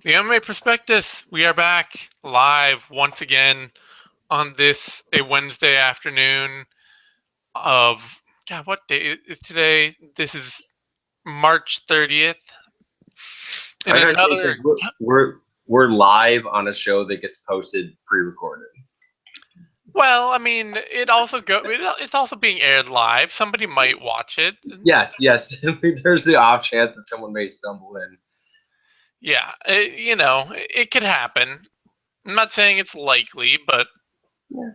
The MMA Prospectus. We are back live once again on a Wednesday afternoon of God. What day is today? This is March 30th. In I gotta say, because another, we're live on a show that gets posted pre-recorded. well, I mean, it's also being aired live. Somebody might watch it. Yes. There's the off chance that someone may stumble in. Yeah, it could happen. I'm not saying it's likely, but Yeah.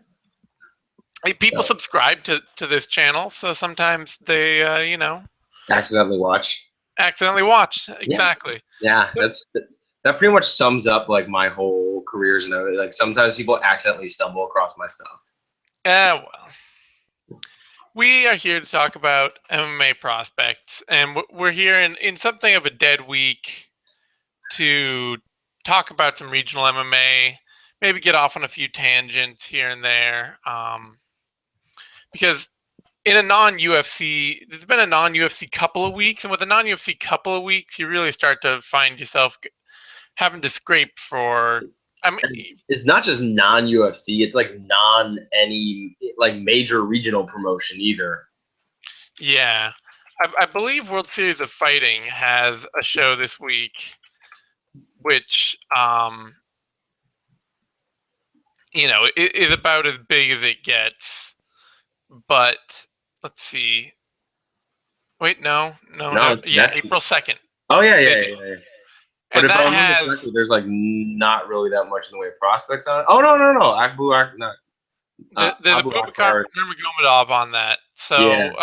people So, subscribe to this channel, so sometimes they, accidentally watch. accidentally watch. Yeah, Exactly. yeah. That pretty much sums up like my whole careers and everything. Like sometimes people accidentally stumble across my stuff. Well, we are here to talk about MMA prospects, and we're here in something of a dead week to talk about some regional MMA, maybe get off on a few tangents here and there, because in a non-UFC, there's been a non-UFC couple of weeks, and with a non-UFC couple of weeks, you really start to find yourself having to scrape for. I mean, And it's not just non-UFC; it's like non any like major regional promotion either. yeah, I believe World Series of Fighting has a show this week, which is about as big as it gets. But let's see. Wait, no. No, Yeah, next. April 2nd Oh yeah, they yeah, do, yeah, yeah. But and if I that remember has correctly, there's like not really that much in the way of prospects on it. Oh no, not there's a Abu Bubakar Akbar. Nurmagomedov on that. So Yeah,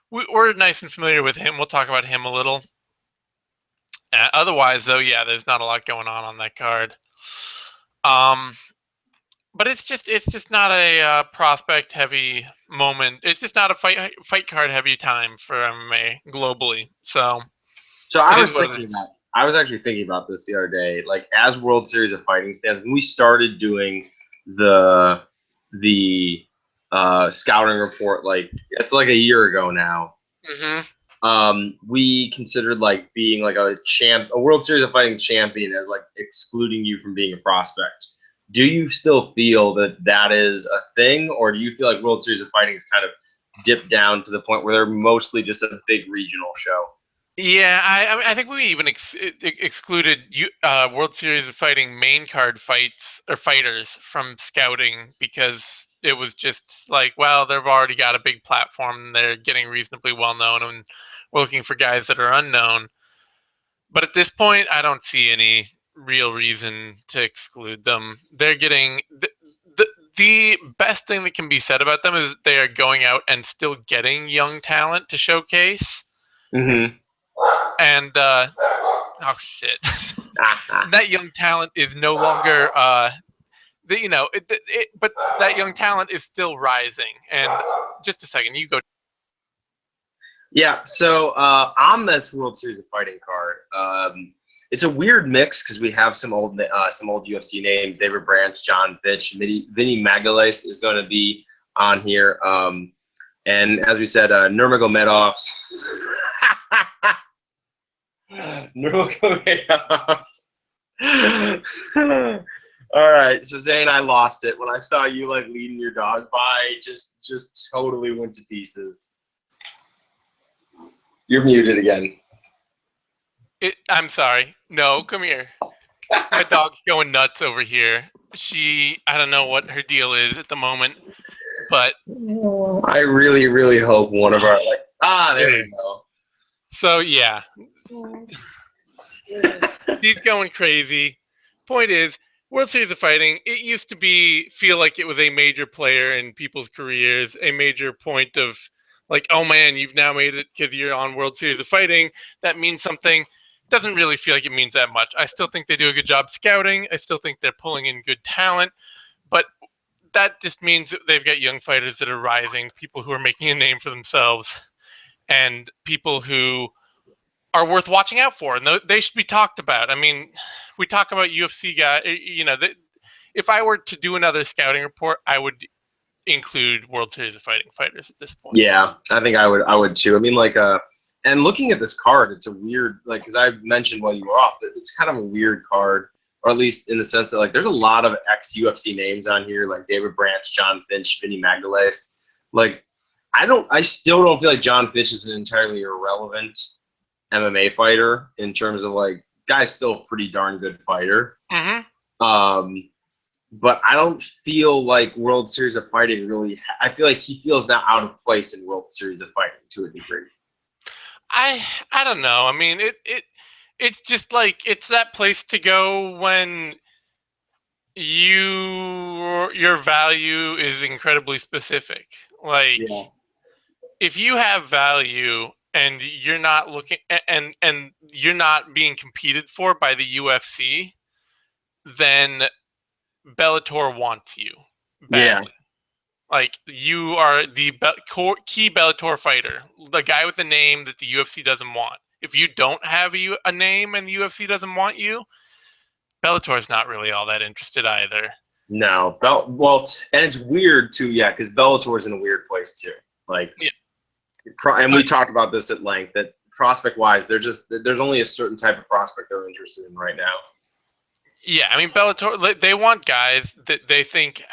we're nice and familiar with him. We'll talk about him a little. Otherwise, though, yeah, there's not a lot going on that card. Um, but it's just not a prospect heavy moment. It's just not a fight card heavy time for MMA globally. So so it is what it is. I was actually thinking about this the other day. Like as World Series of Fighting stands, when we started doing the the scouting report, like it's like a year ago now. Hmm. We considered like being like a World Series of Fighting champion as like excluding you from being a prospect. Do you still feel that that is a thing, or do you feel like World Series of Fighting is kind of dipped down to the point where they're mostly just a big regional show? Yeah, I think we even excluded World Series of Fighting main card fights or fighters from scouting because it was just like, well, they've already got a big platform. They're getting reasonably well known, and we're looking for guys that are unknown. But at this point, I don't see any real reason to exclude them. They're getting the best thing that can be said about them is they are going out and still getting young talent to showcase. Mm-hmm. And oh shit, that young talent is no longer but that young talent is still rising. And just a second, you go. Yeah, so on this World Series of Fighting card, it's a weird mix because we have some old UFC names. David Branch, John Fitch, Vinny Magalhaes is going to be on here, and as we said, Nurmagomedov's Nurmagomedov's. All right, so Zane, I lost it when I saw you like leading your dog by. Just totally went to pieces. You're muted again. I'm sorry. No, come here. My dog's going nuts over here. I don't know what her deal is at the moment, but I really, really hope one of our there yeah. we go. So yeah, he's going crazy. Point is, World Series of Fighting, it used to feel like it was a major player in people's careers, a major point of like, oh man, you've now made it because you're on World Series of Fighting. That means something. Doesn't really feel like it means that much. I still think they do a good job scouting. I still think they're pulling in good talent, but that just means that they've got young fighters that are rising, people who are making a name for themselves, and people who are worth watching out for, and they should be talked about. I mean, we talk about UFC guys. If I were to do another scouting report, I would include World Series of Fighting fighters at this point. Yeah, I think I would too. I mean, like And looking at this card, it's a weird, like, because I mentioned while you were off that it's kind of a weird card, or at least in the sense that, like, there's a lot of ex-UFC names on here, like David Branch, John Finch, Vinny Magalhaes. Like, I still don't feel like John Finch is an entirely irrelevant MMA fighter in terms of, like, guy's still a pretty darn good fighter. But I don't feel like World Series of Fighting really. I feel like he feels now out of place in World Series of Fighting to a degree. I don't know. I mean, it's just like it's that place to go when your value is incredibly specific. Like Yeah. if you have value and you're not looking and you're not being competed for by the UFC, then Bellator wants you badly. Yeah. Like you are the key Bellator fighter, the guy with the name that the UFC doesn't want. If you don't have a name and the UFC doesn't want you, Bellator's not really all that interested either. No. Well, and it's weird too, yeah, because Bellator's in a weird place too. Like, Yeah. And we talked about this at length that prospect-wise, there's only a certain type of prospect they're interested in right now. Yeah, I mean Bellator, they want guys that they think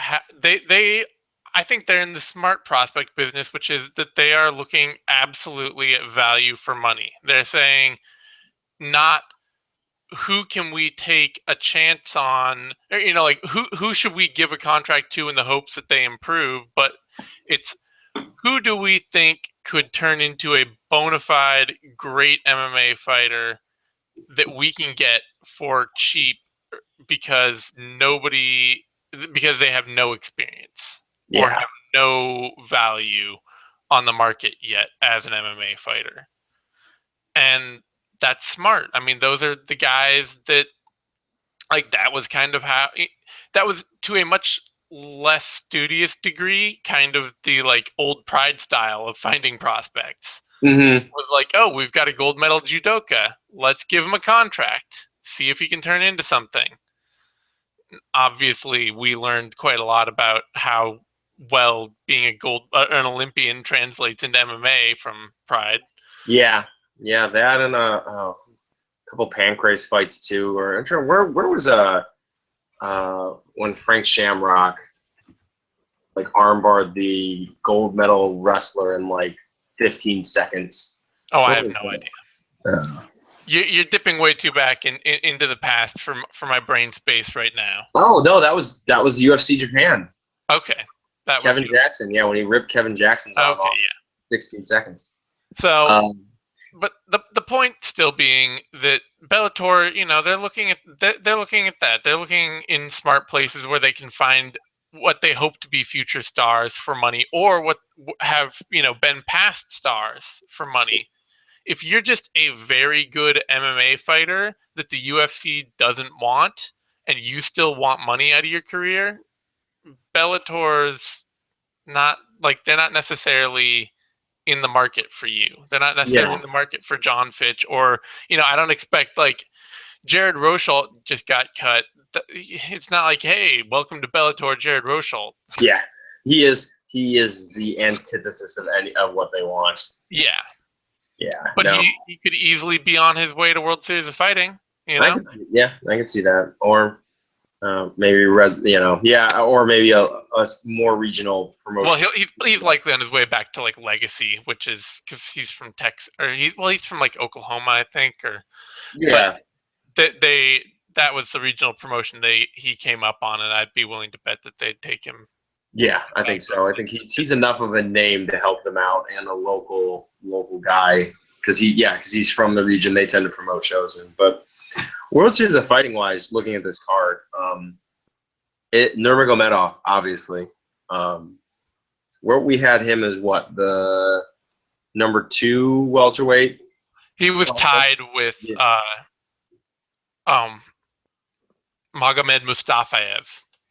I think they're in the smart prospect business, which is that they are looking absolutely at value for money. They're saying not who can we take a chance on, or, like who should we give a contract to in the hopes that they improve, but it's who do we think could turn into a bona fide great MMA fighter that we can get for cheap because they have no experience or Yeah. have no value on the market yet as an MMA fighter. And that's smart. I mean, those are the guys that like that was kind of how that was to a much less studious degree kind of the like old Pride style of finding prospects. Mm-hmm. Was like, oh, we've got a gold medal judoka, let's give him a contract, see if he can turn into something. Obviously we learned quite a lot about how well being an Olympian translates into MMA from Pride. Yeah. Yeah, that and a couple pancrase fights too. Or I'm sure where was when Frank Shamrock like armbarred the gold medal wrestler in like 15 seconds. Oh, I What have was no that? idea. You're dipping way too back into the past for my brain space right now. Oh no, that was UFC Japan. Okay, that Kevin was Jackson, yeah, when he ripped Kevin Jackson's arm okay, off, yeah. 16 seconds. So, but the point still being that Bellator, they're looking at that. They're looking in smart places where they can find what they hope to be future stars for money, or what have been past stars for money. If you're just a very good MMA fighter that the UFC doesn't want, and you still want money out of your career, Bellator's not like they're not necessarily in the market for you. They're not necessarily in the market for John Fitch, or I don't expect like Jared Rosholt just got cut. It's not like, hey, welcome to Bellator, Jared Rosholt. Yeah, he is the antithesis of what they want. Yeah. Yeah, But no. he could easily be on his way to World Series of Fighting. I can see that. Or maybe or maybe a more regional promotion. Well, he's likely on his way back to like Legacy, which is because he's from Texas, or he's from like Oklahoma, I think, or yeah. But that was the regional promotion he came up on, and I'd be willing to bet that they'd take him. Yeah, I think so. I think he's enough of a name to help them out, and a local guy because he's from the region. They tend to promote shows in. But World Series of Fighting wise, looking at this card, Nurmagomedov obviously. Where we had him as what, the number 2 welterweight. He was tied with Magomed Mustafayev.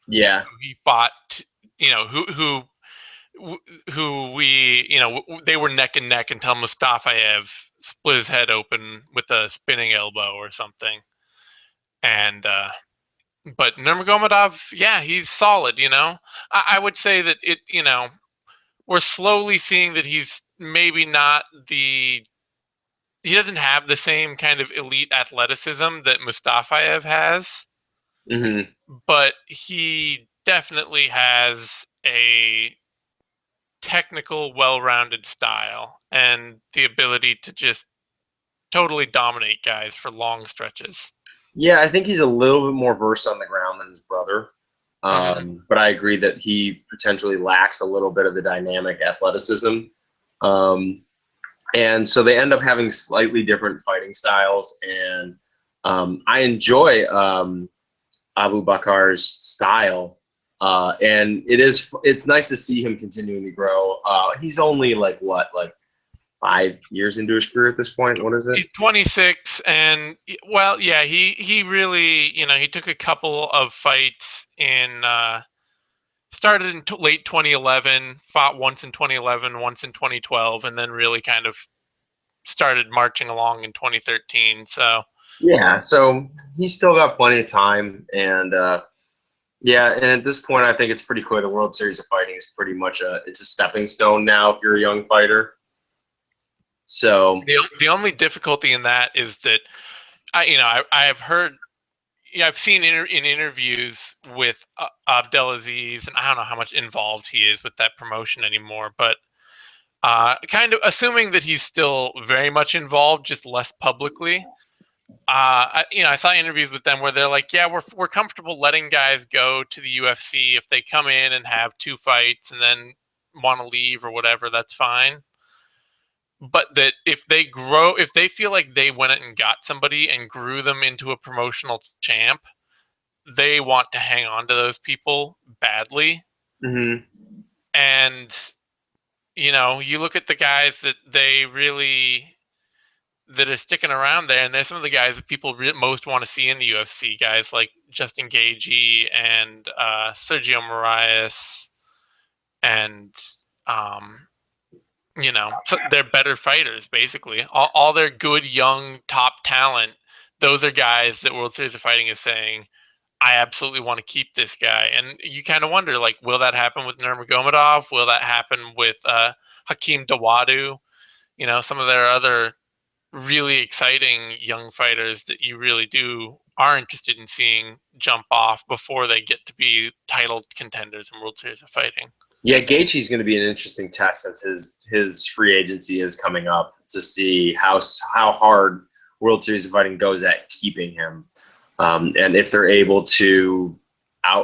Yeah, he fought. Who we they were neck and neck until Mustafayev split his head open with a spinning elbow or something. And but Nurmagomedov, yeah, he's solid. I would say that we're slowly seeing that he's maybe not the he doesn't have the same kind of elite athleticism that Mustafayev has, Mm-hmm. but he definitely has a technical, well-rounded style and the ability to just totally dominate guys for long stretches. Yeah, I think he's a little bit more versed on the ground than his brother. Mm-hmm. But I agree that he potentially lacks a little bit of the dynamic athleticism. Um, and so they end up having slightly different fighting styles. And I enjoy Abu Bakar's style. And it's nice to see him continuing to grow. He's only like 5 years into his career at this point. What is it? He's 26, and well, yeah, he really, he took a couple of fights in. Started in late 2011, fought once in 2011, once in 2012, and then really kind of started marching along in 2013. So Yeah, so he's still got plenty of time, and yeah, and at this point, I think it's pretty clear the World Series of Fighting is pretty much it's a stepping stone now if you're a young fighter. So the only difficulty in that is that I have heard, I've seen in interviews with Abdelaziz, and I don't know how much involved he is with that promotion anymore, but kind of assuming that he's still very much involved, just less publicly. I saw interviews with them where they're like, "Yeah, we're comfortable letting guys go to the UFC if they come in and have 2 fights and then want to leave or whatever. That's fine. But that if they feel like they went and got somebody and grew them into a promotional champ, they want to hang on to those people badly. mhm. And you look at the guys that are sticking around there, and they're some of the guys that people most want to see in the UFC. Guys like Justin Gaethje and Sergio Moraes, and um, so they're better fighters. Basically, all their good young top talent. Those are guys that World Series of Fighting is saying, I absolutely want to keep this guy. And you kind of wonder, like, will that happen with Nurmagomedov? Will that happen with Hakeem Dawodu? Some of their other really exciting young fighters that you really are interested in seeing jump off before they get to be titled contenders in World Series of Fighting. Yeah, Gaethje's going to be an interesting test since his free agency is coming up to see how hard World Series of Fighting goes at keeping him, and if they're able to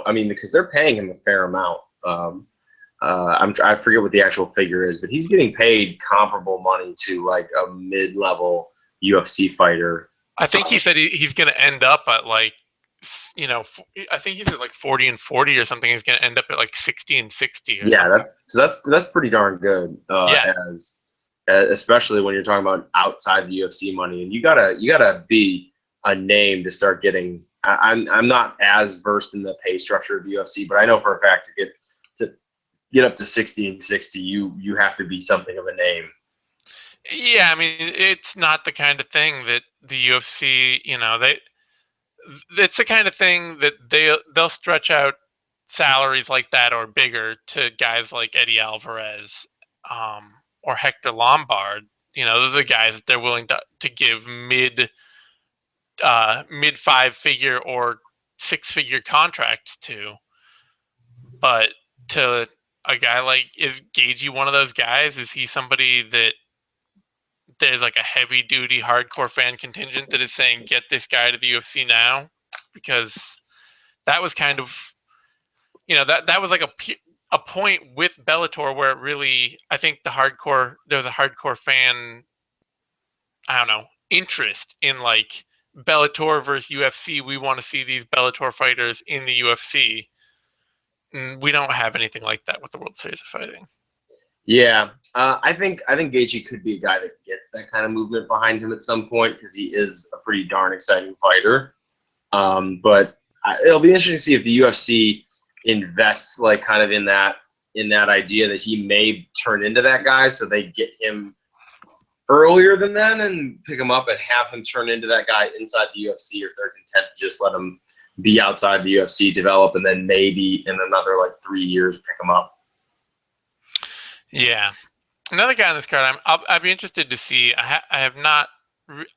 because they're paying him a fair amount. I forget what the actual figure is, but he's getting paid comparable money to like a mid-level UFC fighter. I think he said he's going to end up at like, I think he's at like 40 and 40 or something. He's going to end up at like 60 and 60 or something. That's pretty darn good. Yeah. Especially when you're talking about outside the UFC money, and you gotta be a name to start getting. I'm not as versed in the pay structure of the UFC, but I know for a fact to get up to 60 and 60, you have to be something of a name. Yeah, I mean, it's not the kind of thing that the UFC, it's the kind of thing that they'll stretch out salaries like that or bigger to guys like Eddie Alvarez, or Hector Lombard. Those are guys that they're willing to give mid 5-figure or 6-figure contracts to. But to a guy like, is Gaethje one of those guys? Is he somebody that there's like a heavy duty hardcore fan contingent that is saying, get this guy to the UFC now? Because that was kind of, that was like a point with Bellator where it really, I think there was a hardcore fan, I don't know, interest in like Bellator versus UFC. We want to see these Bellator fighters in the UFC. And we don't have anything like that with the World Series of Fighting. Yeah, I think Gaethje could be a guy that gets that kind of movement behind him at some point because he is a pretty darn exciting fighter. But it'll be interesting to see if the UFC invests like kind of in that idea that he may turn into that guy, so they get him earlier than then and pick him up and have him turn into that guy inside the UFC, or if they're content to just let him be outside the UFC, develop, and then maybe in another like 3 years pick him up. Yeah. Another guy on this card, I'd be interested to see. I have not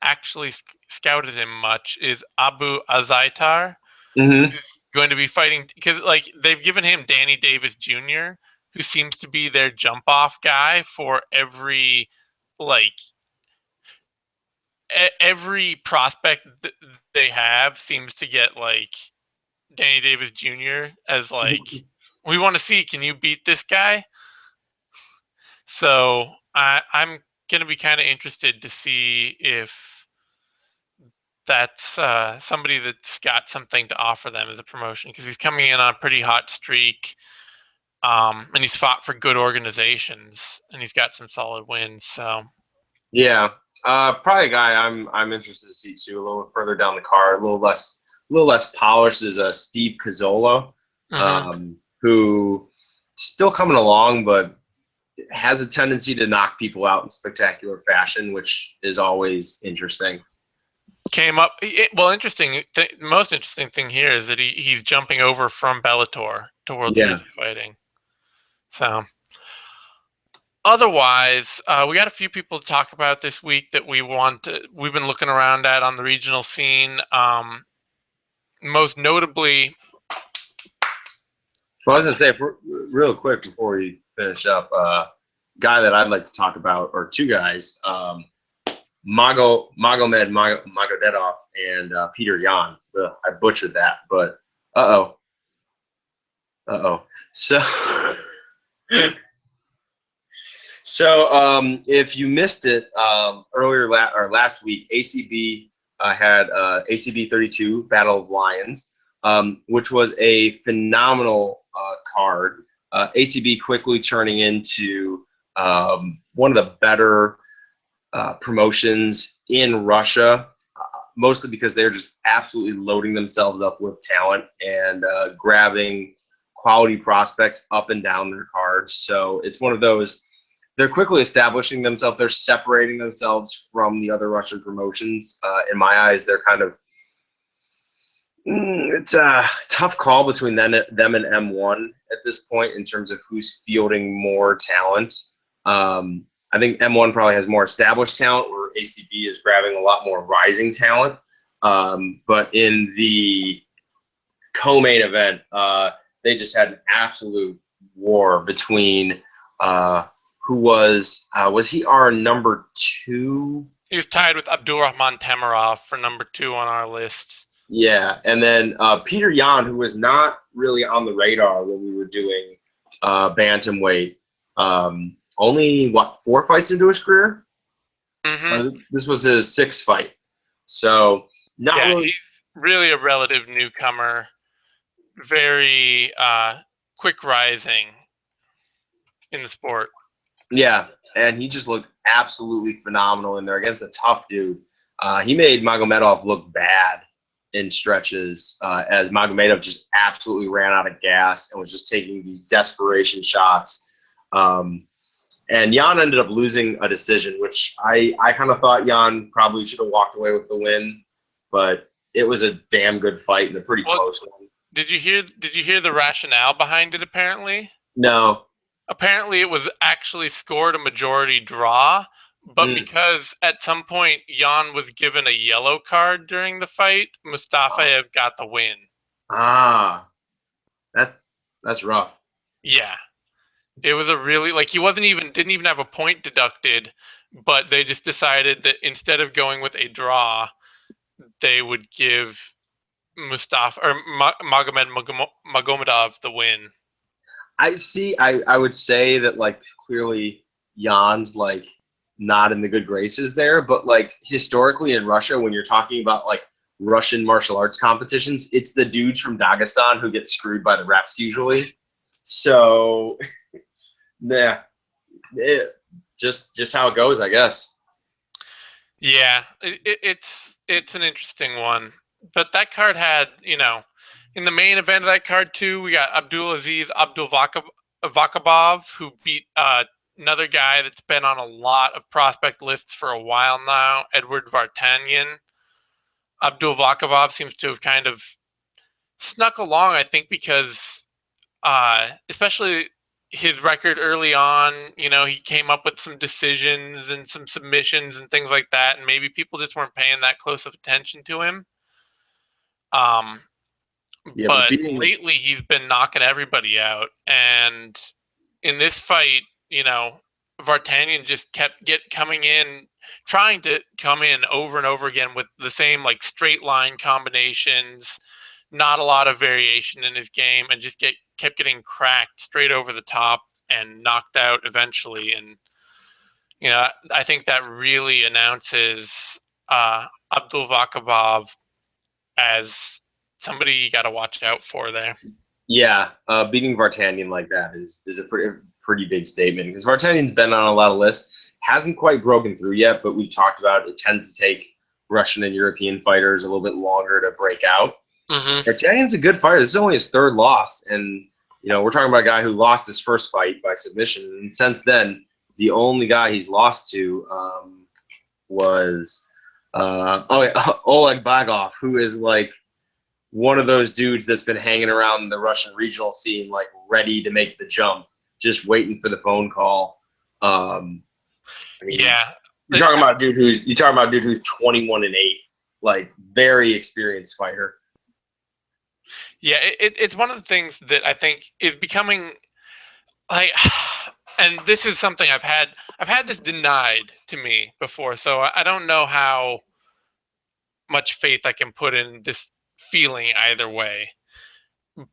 actually scouted him much is Abu Azaitar, Mm-hmm. who's going to be fighting because like they've given him Danny Davis Jr., who seems to be their jump off guy for every like every prospect they have seems to get like Danny Davis Jr. as like we want to see, can you beat this guy? So I'm gonna be kind of interested to see if that's somebody that's got something to offer them as a promotion, because he's coming in on a pretty hot streak, and he's fought for good organizations and he's got some solid wins. So Yeah, probably a guy I'm interested to see too. A little further down the card, a little less polished is Steve Cazzola, mhm. who still coming along, but has a tendency to knock people out in spectacular fashion, which is always interesting. Came up well. Interesting. The most interesting thing here is that he's jumping over from Bellator to World Series Yeah. of Fighting. So otherwise, we got a few people to talk about this week that we've been looking around at on the regional scene. Most notably, Well, I was gonna say real quick before we finish up, guy that I'd like to talk about, or two guys, Magomedov and Peter Yan. I butchered that, but uh oh. So if you missed it earlier or last week, ACB had ACB 32 Battle of Lions, which was a phenomenal card. ACB quickly turning into one of the better promotions in Russia, mostly because they're just absolutely loading themselves up with talent and grabbing quality prospects up and down their cards. So it's one of those, they're quickly establishing themselves. They're separating themselves from the other Russian promotions. In my eyes, they're kind of, it's a tough call between them and M1 at this point in terms of who's fielding more talent. I think M1 probably has more established talent, where ACB is grabbing a lot more rising talent. But in the co-main event, they just had an absolute war between who was he our number 2? he was tied with Abdulrahman Tamarov for number 2 on our list. Yeah, and then Peter Yan, who was not really on the radar when we were doing bantamweight. Only 4 fights into his career. Mm-hmm. This was his 6th fight, so not Yeah, really. he's really a relative newcomer, very quick rising in the sport. Yeah, and he just looked absolutely phenomenal in there against a tough dude. He made Magomedov look bad in stretches, as Magomedov just absolutely ran out of gas and was just taking these desperation shots. And Jan ended up losing a decision, which I kind of thought Jan probably should have walked away with the win, but it was a damn good fight and a pretty close one. Did you hear the rationale behind it? No. Apparently it was actually scored a majority draw, but Mm. because at some point Jan was given a yellow card during the fight, Mustafayev got the win. Ah, that's rough. Yeah. It was a really he didn't even have a point deducted, but they just decided that instead of going with a draw, they would give Mustafa or Magomedov the win. I see. I would say that clearly Jan's not in the good graces there, but historically in Russia, when you're talking about Russian martial arts competitions, it's the dudes from Dagestan who get screwed by the refs usually. So yeah, just how it goes, I guess. Yeah, it's an interesting one, but that card had in the main event of that card too, we got Abdulaziz Vakabov, who beat another guy that's been on a lot of prospect lists for a while now, Edward Vartanyan. Abdul Vakabov seems to have kind of snuck along, I think, because especially his record early on, you know, he came up with some decisions and some submissions and things like that, and maybe people just weren't paying that close of attention to him. Yeah, but But beating lately he's been knocking everybody out, and in this fight, you know, Vartanian just kept coming in, trying to come in over and over again with the same like straight line combinations, not a lot of variation in his game, and just kept getting cracked straight over the top and knocked out eventually. And you know, I think that really announces Abdul Vakabov as somebody you got to watch out for there. Yeah, beating Vartanian like that is a pretty big statement, because Vartanian's been on a lot of lists, hasn't quite broken through yet, but we've talked about it tends to take Russian and European fighters a little bit longer to break out. Vartanian's a good fighter. This is only his third loss, and you know, we're talking about a guy who lost his first fight by submission, and since then the only guy he's lost to was Oleg Bagov, who is like one of those dudes that's been hanging around the Russian regional scene, like ready to make the jump, just waiting for the phone call. I mean, Yeah, you're talking about a dude who's 21-8, like very experienced fighter. Yeah, it's one of the things that I think is becoming like, and this is something I've had this denied to me before, so I don't know how much faith I can put in this feeling either way.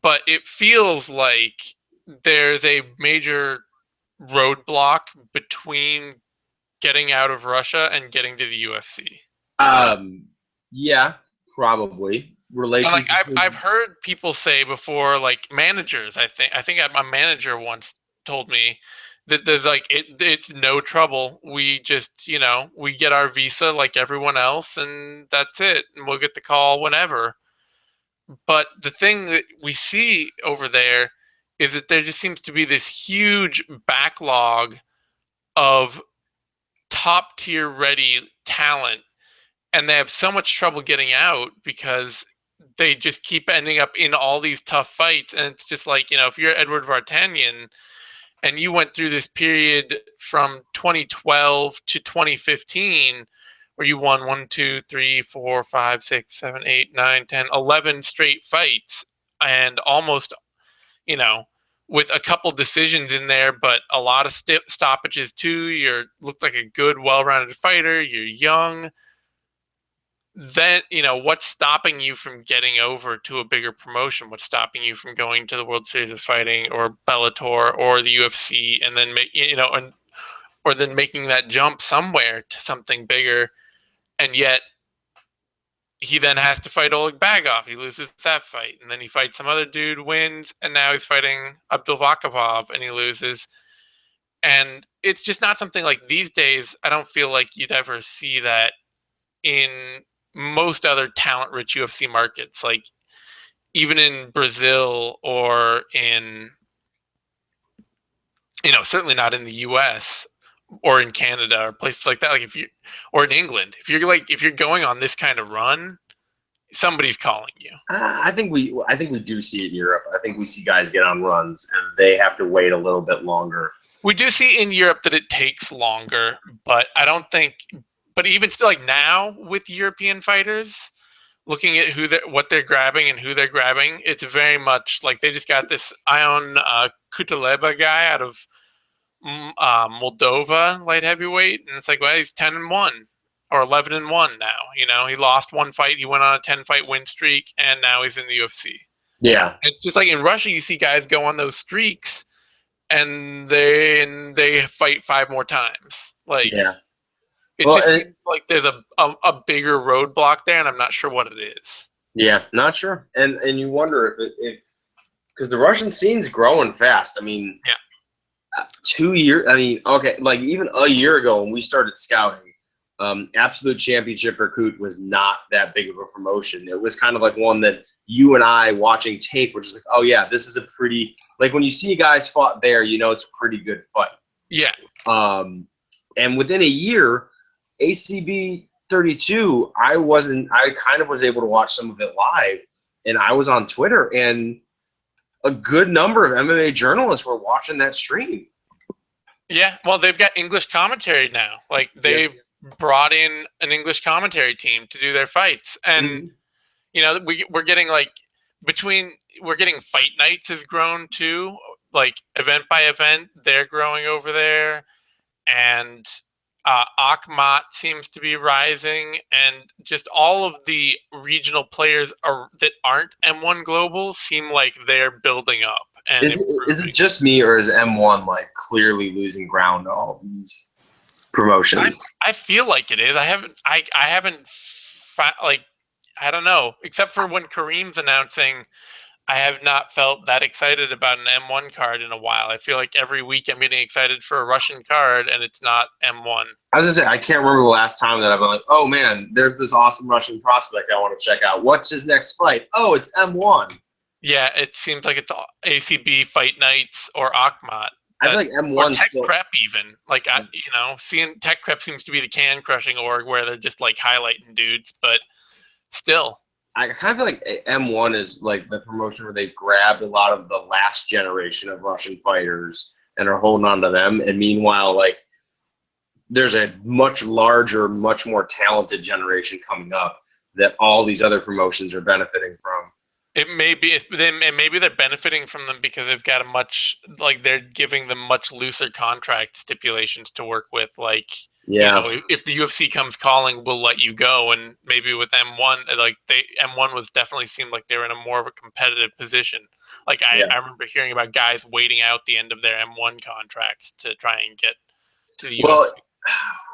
But it feels like there's a major roadblock between getting out of Russia and getting to the UFC. Yeah, probably. Relations. Like I've heard people say before, like managers. I think a manager once told me that there's like it's no trouble. We just we get our visa like everyone else, and that's it, and we'll get the call whenever. But the thing that we see over there is that there just seems to be this huge backlog of top tier ready talent, and they have so much trouble getting out because they just keep ending up in all these tough fights. And it's just like, if you're Edward Vartanian and you went through this period from 2012 to 2015 where you won 1, 2, 3, 4, 5, 6, 7, 8, 9, 10, 11 straight fights, and almost, with a couple decisions in there, but a lot of stoppages too. You look like a good, well-rounded fighter. You're young. Then, what's stopping you from getting over to a bigger promotion? What's stopping you from going to the World Series of Fighting or Bellator or the UFC, and then or then making that jump somewhere to something bigger? And yet he then has to fight Oleg Bagov. He loses that fight, and then he fights some other dude, wins, and now he's fighting Abdul Vakabov, and he loses. And it's just not something like these days. I don't feel like you'd ever see that in most other talent-rich UFC markets, like even in Brazil or in, certainly not in the US or in Canada or places like that. Like or in England, if you're going on this kind of run, somebody's calling you. I think we do see it in Europe. I think we see guys get on runs and they have to wait a little bit longer. We do see in Europe that it takes longer, but I don't think. But even still, like now with European fighters, looking at what they're grabbing and who they're grabbing, it's very much like they just got this Ion Kutaleba guy out of Moldova, light heavyweight, and it's like, well, he's 10-1 or 11-1 now. He lost one fight, he went on a 10-fight win streak, and now he's in the UFC. Yeah, it's just like in Russia, you see guys go on those streaks, and they fight 5 more times. Like, yeah. It just seems like there's a bigger roadblock there, and I'm not sure what it is. Yeah, not sure. And you wonder if because the Russian scene's growing fast. I mean, yeah. 2 years. I mean, okay, like even a year ago when we started scouting, Absolute Championship Recruit was not that big of a promotion. It was kind of like one that you and I watching tape were just like, oh yeah, this is a pretty, like when you see guys fought there, it's a pretty good fight. Yeah. And within a year, ACB 32, I kind of was able to watch some of it live, and I was on Twitter, and a good number of MMA journalists were watching that stream. Yeah, well, they've got English commentary now. Like they've brought in an English commentary team to do their fights, and we're getting like we're getting fight nights has grown too. Like event by event, they're growing over there, and Akhmat seems to be rising, and just all of the regional players that aren't M1 Global seem like they're building up and Is it improving. just me, or is M1 like clearly losing ground to all these promotions? I feel like it is. I haven't like I don't know, except for when Kareem's announcing. I have not felt that excited about an M1 card in a while. I feel like every week I'm getting excited for a Russian card, and it's not M1. I was gonna say, I can't remember the last time that I've been like, oh man, there's this awesome Russian prospect I want to check out. What's his next fight? Oh, it's M1. Yeah, it seems like it's ACB Fight Nights or Akhmat. I feel like Or M1 Tech still. Prep even. Like, seeing Tech Prep seems to be the can crushing org where they're just like highlighting dudes, but still. I kind of feel like M1 is like the promotion where they've grabbed a lot of the last generation of Russian fighters and are holding on to them. And meanwhile, like there's a much larger, much more talented generation coming up that all these other promotions are benefiting from. It may be, and maybe they're benefiting from them because they've got they're giving them much looser contract stipulations to work with. Like, if the UFC comes calling, we'll let you go. And maybe with M1, M1 was definitely seemed like they were in a more of a competitive position. Like I remember hearing about guys waiting out the end of their M1 contracts to try and get to the UFC.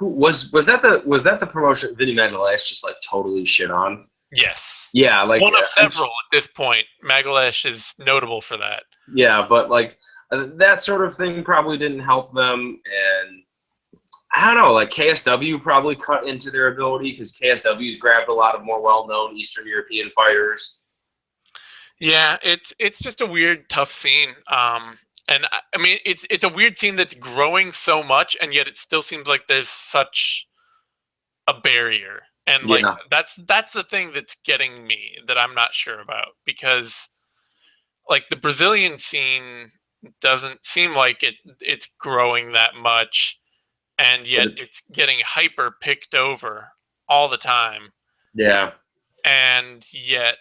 Was that the promotion Vinny Magalhaes just like totally shit on? Yes. Yeah, like one of several at this point. Magalhaes is notable for that. Yeah, but like that sort of thing probably didn't help them, and I don't know. Like KSW probably cut into their ability because KSW's grabbed a lot of more well-known Eastern European fighters. Yeah, it's just a weird, tough scene. And I mean, it's a weird scene that's growing so much, and yet it still seems like there's such a barrier. And like that's the thing that's getting me that I'm not sure about, because like the Brazilian scene doesn't seem like it's growing that much, and yet it's getting hyper picked over all the time. Yeah. And yet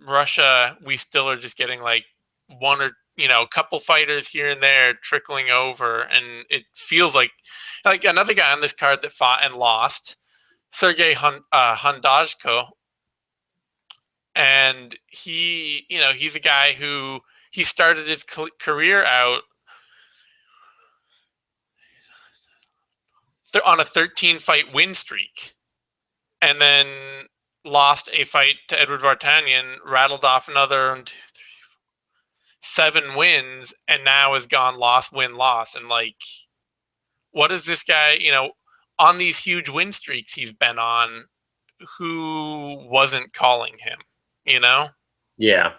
Russia, we still are just getting like one or a couple fighters here and there trickling over, and it feels like another guy on this card that fought and lost, Sergey Hondajko, and he's a guy who he started his career out on a 13 fight win streak, and then lost a fight to Edward Vartanian, rattled off another 1, 2, 3, 7 wins, and now has gone loss, win, loss. And like, what is this guy, on these huge win streaks he's been on, who wasn't calling him, Yeah.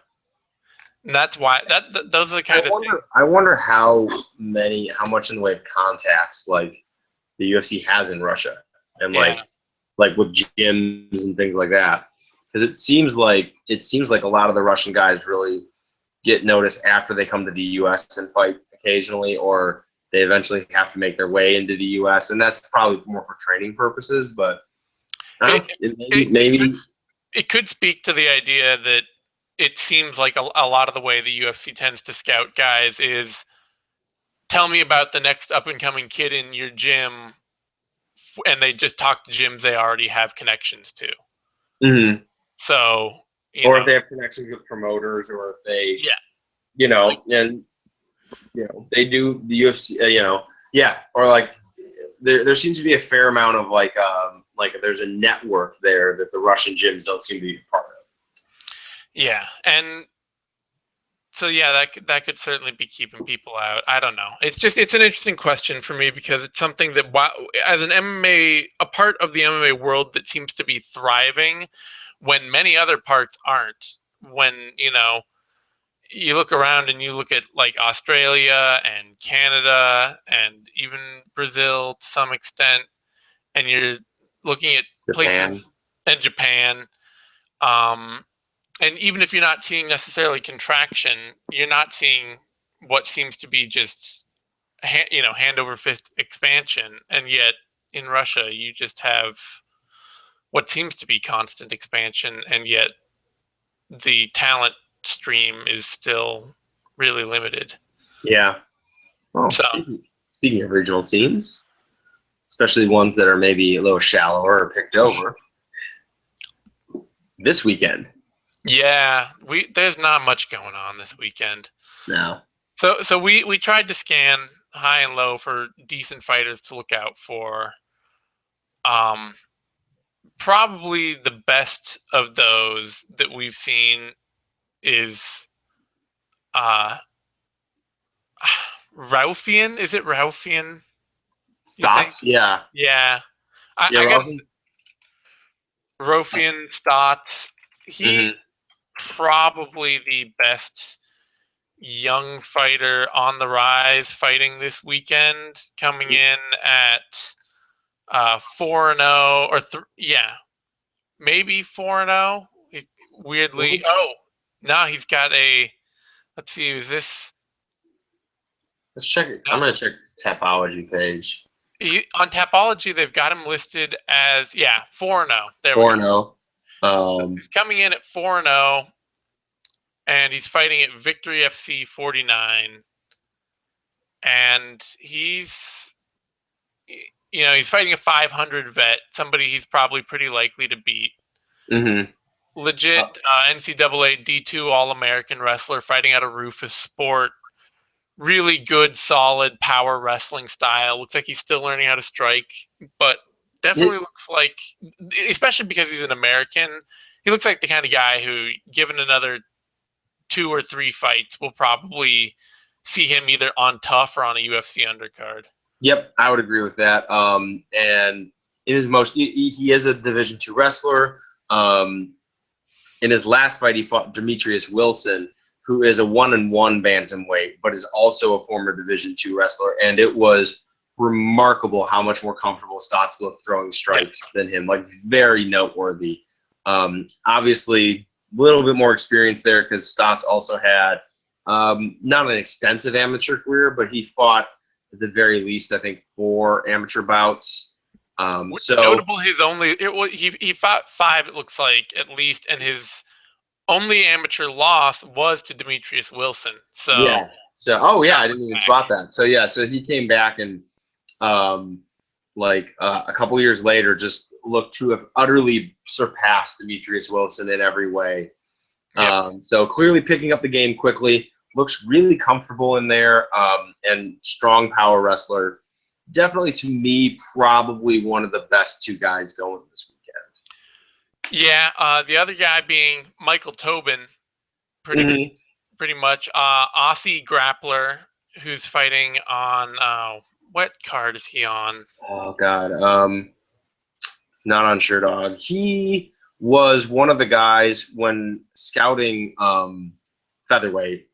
And that's why those are the kind of things. I wonder how much in the way of contacts like the UFC has in Russia, and like with gyms and things like that, because it seems like a lot of the Russian guys really get noticed after they come to the US and fight occasionally, or they eventually have to make their way into the US, and that's probably more for training purposes. But maybe it could speak to the idea that it seems like a lot of the way the UFC tends to scout guys is, tell me about the next up and coming kid in your gym, and they just talk to gyms they already have connections to. Mm-hmm. So, if they have connections with promoters, or if they, they do the UFC, or like there seems to be a fair amount of like there's a network there that the Russian gyms don't seem to be part of. Yeah, and so that could certainly be keeping people out. I don't know. It's an interesting question for me, because it's something that, as an MMA, a part of the MMA world that seems to be thriving when many other parts aren't. When you look around and you look at like Australia and Canada and even Brazil to some extent, and you're looking at places, and Japan, And even if you're not seeing necessarily contraction, you're not seeing what seems to be just hand over fist expansion, and yet in Russia you just have what seems to be constant expansion, and yet the talent stream is still really limited. Yeah. Well, So speaking of regional scenes, especially ones that are maybe a little shallower or picked over, this weekend. yeah, there's not much going on this weekend. No. So we tried to scan high and low for decent fighters to look out for. Um, Probably the best of those that we've seen is uh Raufian. Is it Raufian? You think? Stotts? Yeah. Yeah, Yeah, I guess Robin? Rofian Stotts. He's Mm-hmm. probably the best young fighter on the rise fighting this weekend, coming in at 4-0 or yeah, maybe 4-0. Weirdly, oh no, he's got a. Let's see, is this Let's check it. no? I'm gonna check the Tapology page. On Tapology, they've got him listed as 4-0. There we go. 4-0. He's coming in at 4-0, and he's fighting at Victory FC 49, and he's fighting a 500 vet, somebody he's probably pretty likely to beat. Mm-hmm. Legit NCAA D2 All-American wrestler fighting out of Rufus Sport. Really good, solid power wrestling style. Looks like he's still learning how to strike, but definitely looks like, especially because he's an American, he looks like the kind of guy who, given another 2 or 3 fights, will probably see him either on Tough or on a UFC undercard. Yep, I would agree with that. And in his he is a Division II wrestler. In his last fight, he fought Demetrius Wilson, who is a 1-1 bantamweight, but is also a former Division II wrestler. And it was remarkable how much more comfortable Stotts looked throwing strikes than him. Like, very noteworthy. Obviously, a little bit more experience there because Stotts also had not an extensive amateur career, but he fought at the very least, I think, 4 amateur bouts. So notable, he fought 5. It looks like at least, and his only amateur loss was to Demetrius Wilson. So yeah. So I didn't even spot that. So he came back and a couple years later just looked to have utterly surpassed Demetrius Wilson in every way. Yep. So clearly picking up the game quickly. Looks really comfortable in there, and strong power wrestler. Definitely, to me, probably one of the best 2 guys going this weekend. Yeah, the other guy being Michael Tobin, pretty much Aussie grappler who's fighting on what card is he on? Oh God, it's not on Sherdog. He was one of the guys when scouting featherweight.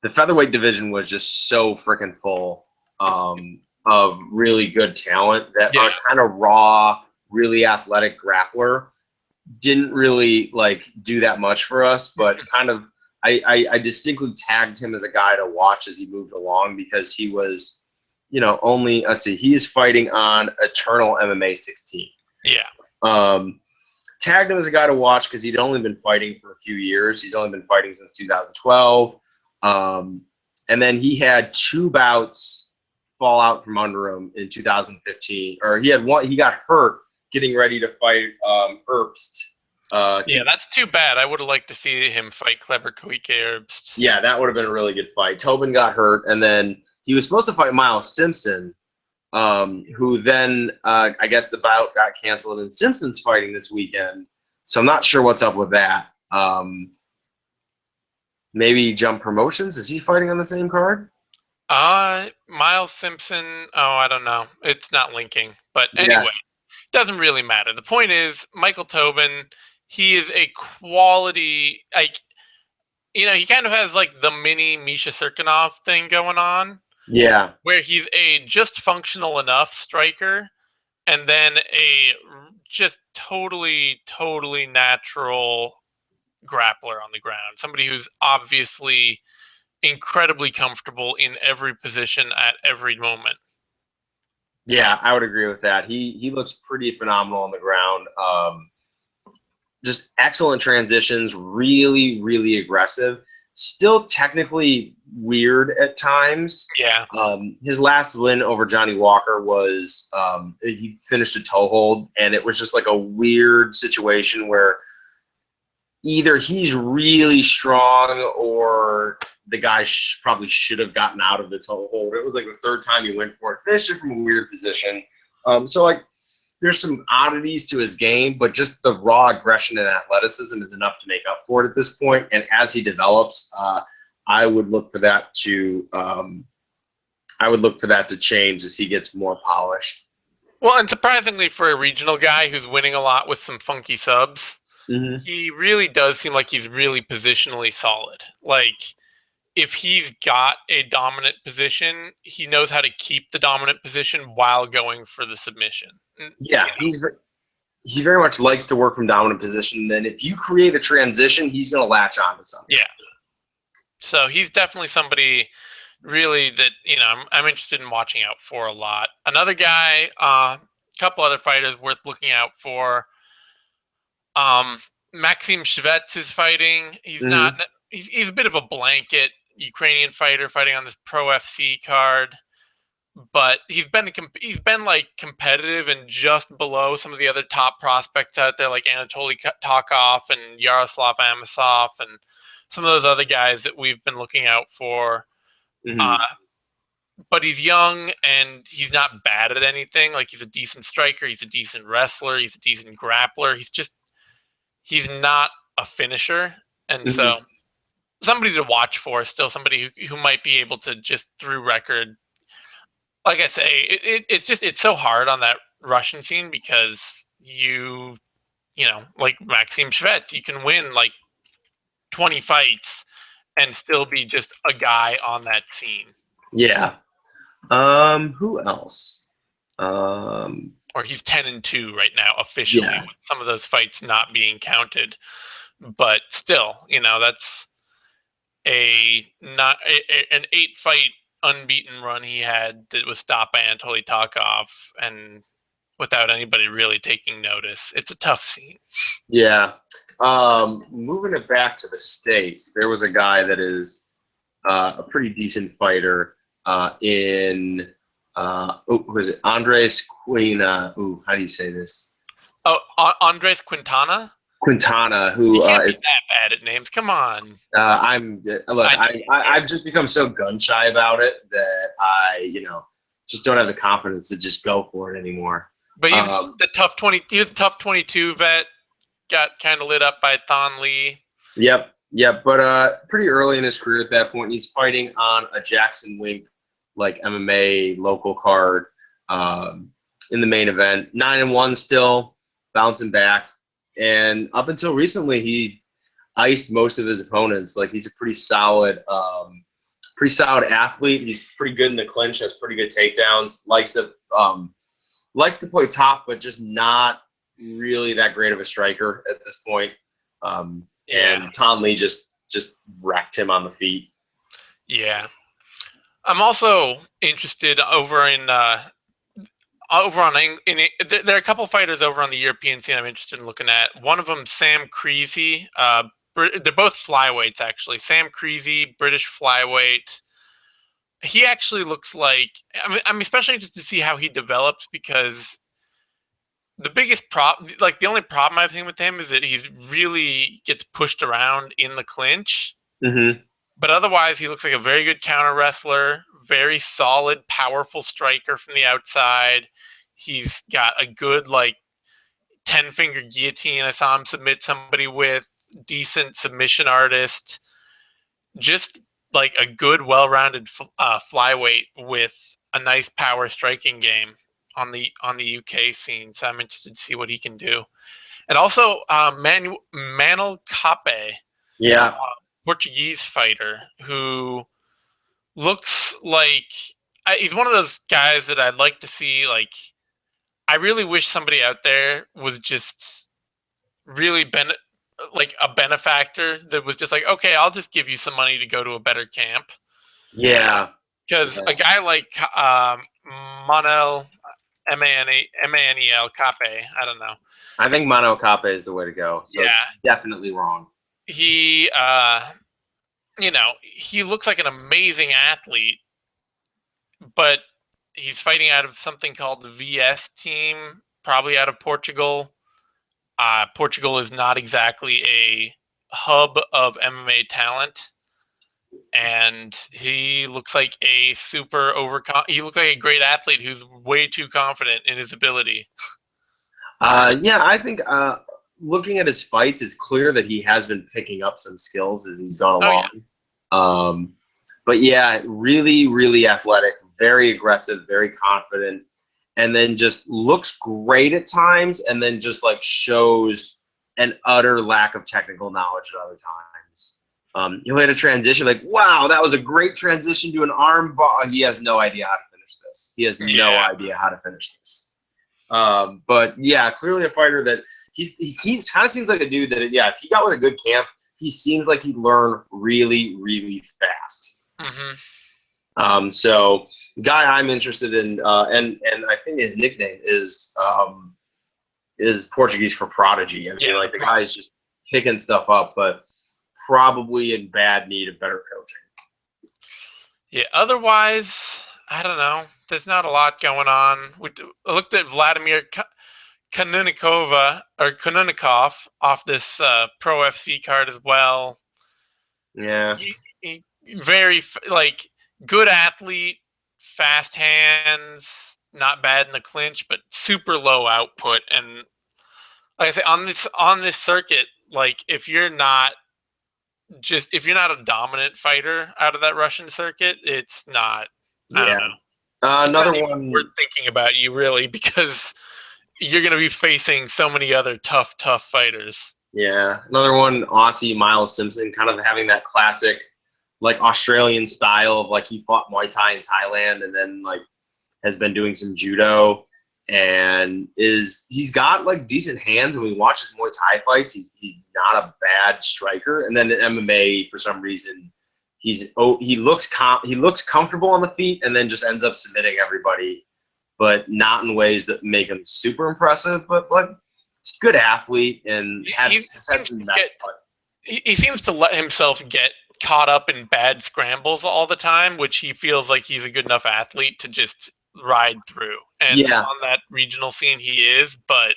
The featherweight division was just so freaking full of really good talent that are kind of raw, really athletic grappler. Didn't really do that much for us, but kind of I distinctly tagged him as a guy to watch as he moved along because he was, only, let's see, he is fighting on Eternal MMA 16. Yeah. Tagged him as a guy to watch because he'd only been fighting for a few years. He's only been fighting since 2012. And then he had 2 bouts fall out from under him in 2015, or he got hurt getting ready to fight Herbst. That's too bad. I would have liked to see him fight Clever Koike Herbst. Yeah, that would have been a really good fight. Tobin got hurt, and then he was supposed to fight Miles Simpson, who then, I guess the bout got canceled, and Simpson's fighting this weekend. So I'm not sure what's up with that. Maybe Jump Promotions? Is he fighting on the same card? Miles Simpson. Oh, I don't know. It's not linking. But anyway, doesn't really matter. The point is, Michael Tobin, he is a quality, he kind of has the mini Misha Serkinov thing going on. Yeah. Where he's a just functional enough striker, and then a just totally natural grappler on the ground. Somebody who's obviously incredibly comfortable in every position at every moment. Yeah, I would agree with that. He looks pretty phenomenal on the ground. Just excellent transitions, really, really aggressive. Still technically weird at times. Yeah. His last win over Johnny Walker was he finished a toe hold, and it was just like a weird situation where either he's really strong or the guy probably should have gotten out of the toe hold. It was like the third time he went for it, finished it from a weird position. So like there's some oddities to his game, but just the raw aggression and athleticism is enough to make up for it at this point. And as he develops, I would look for that to change as he gets more polished. Well, and surprisingly for a regional guy who's winning a lot with some funky subs, he really does seem like he's really positionally solid. Like, if he's got a dominant position, he knows how to keep the dominant position while going for the submission. Yeah, he very much likes to work from dominant position. And then if you create a transition, he's going to latch on to something. Yeah. So he's definitely somebody really that, I'm interested in watching out for a lot. Another guy, a couple other fighters worth looking out for. Maxim Shvets is fighting. He's not. He's a bit of a blanket Ukrainian fighter fighting on this Pro FC card, but he's been like competitive and just below some of the other top prospects out there, like Anatoly Tokov and Yaroslav Amosov and some of those other guys that we've been looking out for. But he's young and he's not bad at anything. Like, he's a decent striker, he's a decent wrestler, he's a decent grappler. He's not a finisher, and so somebody to watch for. Still, somebody who might be able to just through record. Like I say, it's so hard on that Russian scene because like Maxim Shvets, you can win like 20 fights and still be just a guy on that scene. Yeah. Who else? Or he's 10-2 right now officially, with some of those fights not being counted. But still, that's an 8-fight unbeaten run he had that was stopped by Anatoly Tokov, and without anybody really taking notice. It's a tough scene. Yeah. Moving it back to the States, there was a guy that is a pretty decent fighter in who is it? Andres Quina. How do you say this? Oh, Andres Quintana? Quintana, who can't be that bad at names. Come on. I've just become so gun shy about it that I just don't have the confidence to just go for it anymore. But he's the tough 20. He was a tough 22 vet. Got kind of lit up by Thon Lee. Yep. But pretty early in his career at that point, he's fighting on a Jackson Wink like MMA local card in the main event. 9-1 still, bouncing back. And up until recently, he iced most of his opponents. Like, he's a pretty solid athlete. He's pretty good in the clinch, has pretty good takedowns, likes to play top, but just not really that great of a striker at this point. And Thon Lee just wrecked him on the feet. Yeah. I'm also interested over in there are a couple fighters over on the European scene I'm interested in looking at. One of them, Sam Creasy. They're both flyweights, actually. Sam Creasy, British flyweight. He actually looks like I'm especially interested to see how he develops, because the biggest the only problem I've seen with him is that he's really gets pushed around in the clinch. But otherwise, he looks like a very good counter wrestler, very solid, powerful striker from the outside. He's got a good 10-finger guillotine I saw him submit somebody with. Decent submission artist. Just like a good, well-rounded flyweight with a nice power striking game on the UK scene. So I'm interested to see what he can do. And also Manuel Cape, Portuguese fighter who looks like he's one of those guys that I'd like to see. Like, I really wish somebody out there was just really like a benefactor that was just like, okay, I'll just give you some money to go to a better camp. Yeah. Because a guy like Manuel Manel Cape, I don't know. I think Mano Cape is the way to go. So Yeah, definitely wrong. he, he looks like an amazing athlete, but he's fighting out of something called the VS team, probably out of Portugal. Portugal is not exactly a hub of MMA talent, and he looks like a he looks like a great athlete who's way too confident in his ability. Yeah, I think looking at his fights, it's clear that he has been picking up some skills as he's gone Oh along. But yeah, really, really athletic, very aggressive, very confident, and then just looks great at times, and then just like shows an utter lack of technical knowledge at other times. He'll hit a transition like, wow, that was a great transition to an arm bar. He has no idea how to finish this. He has no idea how to finish this. But yeah, clearly a fighter that he kind of seems like a dude that, if he got with a good camp, he seems like he'd learn really, really fast. So guy I'm interested in, and I think his nickname is Portuguese for prodigy. I mean, like the guy is just picking stuff up, but probably in bad need of better coaching. Yeah. Otherwise, I don't know. There's not a lot going on. I looked at Vladimir Konunikov off this Pro FC card as well. Yeah. He very like good athlete, fast hands, not bad in the clinch, but super low output. And like I say, on this circuit, like if you're not a dominant fighter out of that Russian circuit, it's not. I don't know. Another it's not one worth thinking about you really, because you're going to be facing so many other tough fighters. Yeah, another one, Aussie Miles Simpson, kind of having that classic, like Australian style of like he fought Muay Thai in Thailand and then like has been doing some judo and he's got like decent hands. When we watch his Muay Thai fights, he's not a bad striker. And then in MMA, for some reason, he looks comfortable on the feet and then just ends up submitting everybody, but not in ways that make him super impressive. But like, he's a good athlete and has had some mess. He seems to let himself get caught up in bad scrambles all the time, which he feels like he's a good enough athlete to just ride through. And on that regional scene, he is. But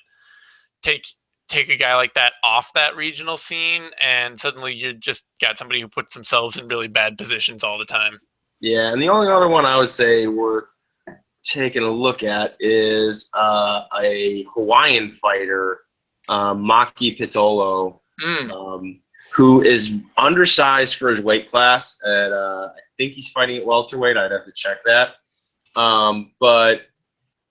take a guy like that off that regional scene, and suddenly you just got somebody who puts themselves in really bad positions all the time. Yeah, and the only other one I would say worth taking a look at is a Hawaiian fighter, Maki Pitolo, who is undersized for his weight class. At I think he's fighting at welterweight. I'd have to check that. But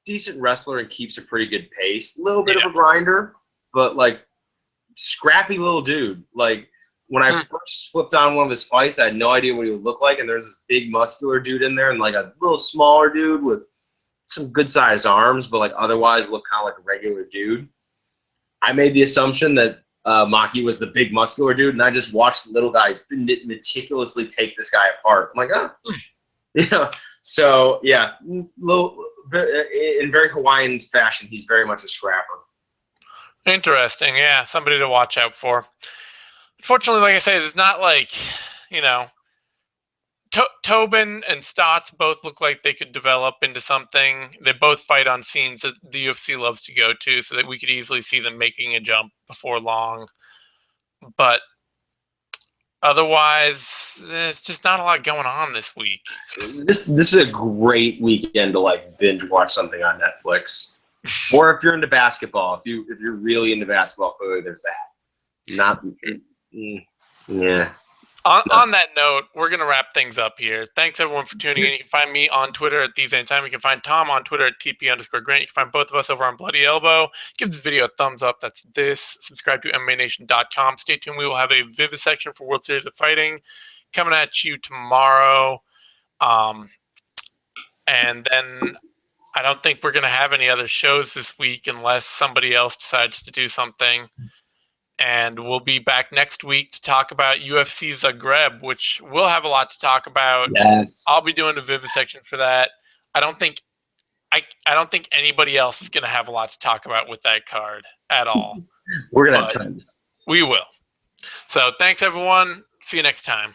decent wrestler and keeps a pretty good pace. A little bit of a grinder, but like scrappy little dude. Like when I first flipped on one of his fights, I had no idea what he would look like. And there's this big muscular dude in there and like a little smaller dude with some good sized arms, but like otherwise look kind of like a regular dude. I made the assumption that Maki was the big muscular dude, and I just watched the little guy meticulously take this guy apart. I'm like, yeah. So yeah, in very Hawaiian fashion, he's very much a scrapper. Interesting, yeah, somebody to watch out for. Unfortunately, like I say, it's not like, Tobin and Stotts both look like they could develop into something. They both fight on scenes that the UFC loves to go to, so that we could easily see them making a jump before long. But otherwise, there's just not a lot going on this week. This is a great weekend to like binge watch something on Netflix, or if you're into basketball. If you're really into basketball, clearly there's that. Not, yeah. On that note, we're going to wrap things up here. Thanks, everyone, for tuning in. You can find me on Twitter at TheseAnytime. You can find Tom on Twitter at TP_Grant. You can find both of us over on Bloody Elbow. Give this video a thumbs up. That's this. Subscribe to MMANation.com. Stay tuned. We will have a vivisection for World Series of Fighting coming at you tomorrow. And then I don't think we're going to have any other shows this week unless somebody else decides to do something. And we'll be back next week to talk about UFC Zagreb, which we'll have a lot to talk about. Yes. I'll be doing a vivisection for that. I don't think anybody else is going to have a lot to talk about with that card at all. We're going to have tons. We will. So thanks, everyone. See you next time.